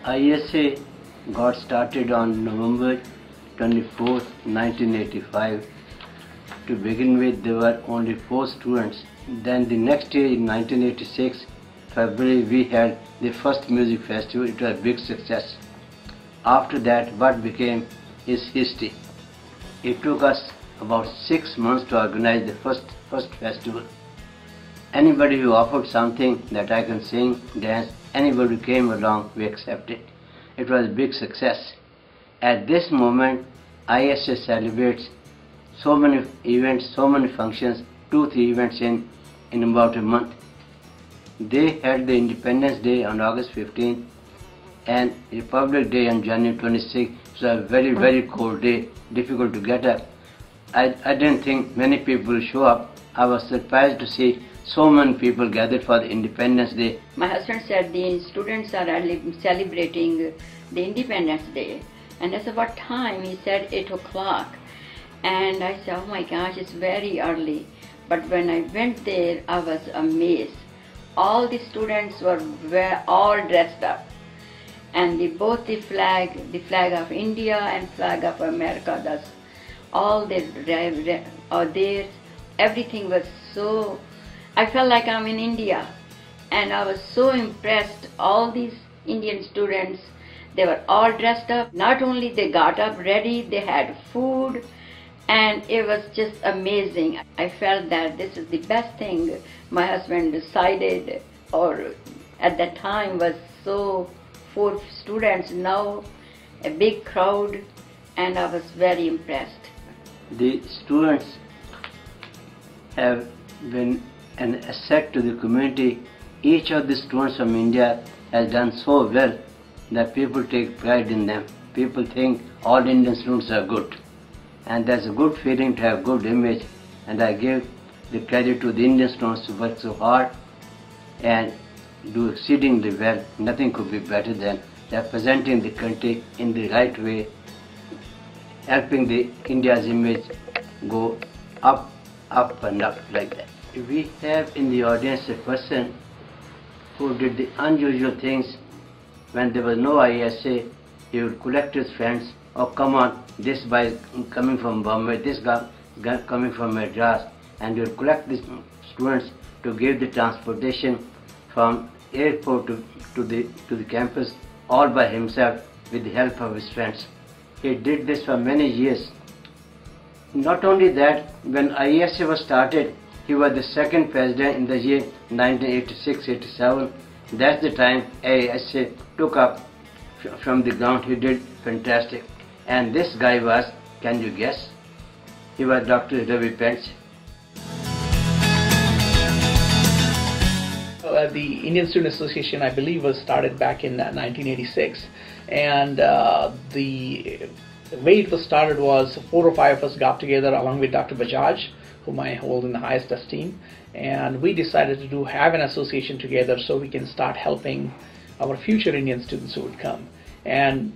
ISA got started on November 24, 1985. To begin with, there were only 4 students. Then the next year, in 1986, February, we had the first music festival. It was a big success. After that, what became is history. It took us about 6 months to organize the first festival. Anybody who offered something that I can sing, dance, anybody who came along, we accepted. It was a big success. At this moment, ISA celebrates so many events, so many functions, 2-3 events in about a month. They had the Independence Day on August 15th and Republic Day on January 26th. It was a very, very cold day, difficult to get up. I didn't think many people would show up. I was surprised to see so many people gathered for the Independence Day. My husband said the students are celebrating the Independence Day. And I said, what time? He said 8 o'clock. And I said, oh my gosh, it's very early. But when I went there, I was amazed. All the students were all dressed up. And both the flag of India and flag of America, that's all there. Everything was so, I felt like I'm in India. And I was so impressed. All these Indian students, they were all dressed up. Not only they got up ready, they had food. And it was just amazing. I felt that this is the best thing my husband decided, or at that time was so 4 students, now a big crowd, and I was very impressed. The students have been an asset to the community. Each of the students from India has done so well that people take pride in them. People think all Indian students are good. And there's a good feeling to have good image, and I give the credit to the Indian students who work so hard and do exceedingly well. Nothing could be better than representing the country in the right way, helping the India's image go up and up like that. We have in the audience a person who did the unusual things. When there was no ISA, he would collect his friends. Oh, come on, this guy is coming from Bombay, this guy coming from Madras, and you'll collect the students to give the transportation from airport to the campus all by himself with the help of his friends. He did this for many years. Not only that, when ISA was started, he was the 2nd president in the year 1986-87. That's the time ISA took up from the ground. He did fantastic. And this guy was, can you guess? He was Dr. Ravi Pendse. The Indian Student Association, I believe, was started back in 1986. And the way it was started was 4 or 5 of us got together along with Dr. Bajaj, whom I hold in the highest esteem. And we decided to have an association together so we can start helping our future Indian students who would come. And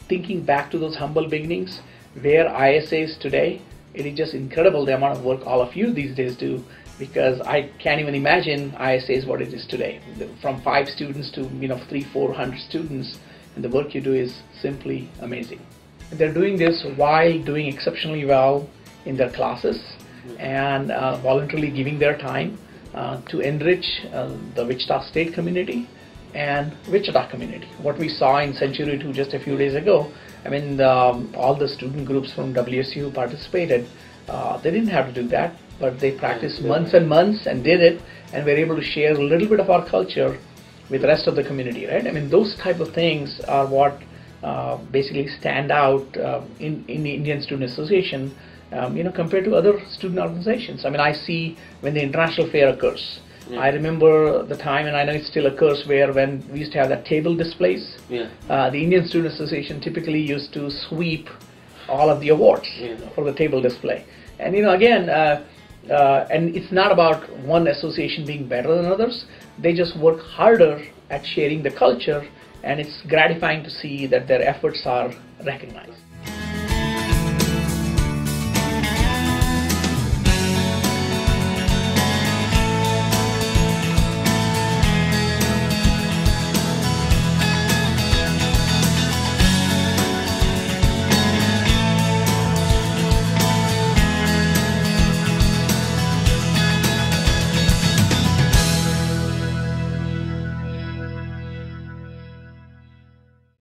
thinking back to those humble beginnings, where ISA is today, it is just incredible the amount of work all of you these days do, because I can't even imagine ISA is what it is today. From 5 students to 300-400 students, and the work you do is simply amazing. And they're doing this while doing exceptionally well in their classes and voluntarily giving their time to enrich the Wichita State community and Wichita community. What we saw in Century 2 just a few days ago, I mean, all the student groups from WSU who participated, they didn't have to do that, but they practiced months and months and did it, and were able to share a little bit of our culture with the rest of the community, right? I mean, those type of things are what basically stand out in the Indian Student Association, compared to other student organizations. I mean, I see when the international fair occurs, I remember the time, and I know it still occurs, where when we used to have that table displays, the Indian Student Association typically used to sweep all of the awards for the table display. And again, and it's not about one association being better than others. They just work harder at sharing the culture, and it's gratifying to see that their efforts are recognized.